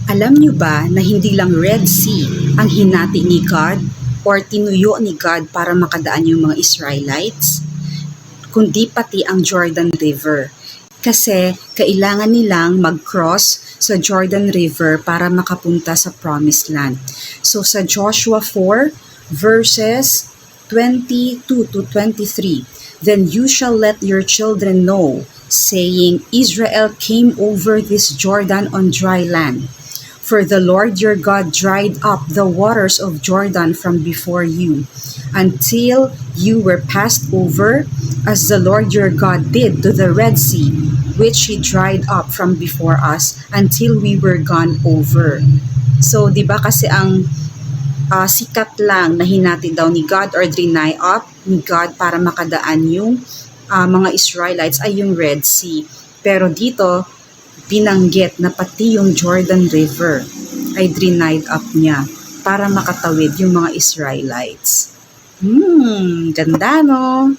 Alam niyo ba na hindi lang Red Sea ang hinati ni God or tinuyo ni God para makadaan yung mga Israelites, kundi pati ang Jordan River. Kasi kailangan nilang mag-cross sa Jordan River para makapunta sa Promised Land. So sa Joshua 4 verses 22 to 23, "Then you shall let your children know, saying, Israel came over this Jordan on dry land. For the Lord your God dried up the waters of Jordan from before you, until you were passed over, as the Lord your God did to the Red Sea, which he dried up from before us, until we were gone over." So, di ba kasi ang sikat lang na hinati daw ni God or deny up ni God para makadaan yung mga Israelites ay yung Red Sea. Pero dito, binanggit na pati yung Jordan River ay denied up niya para makatawid yung mga Israelites. Ganda no?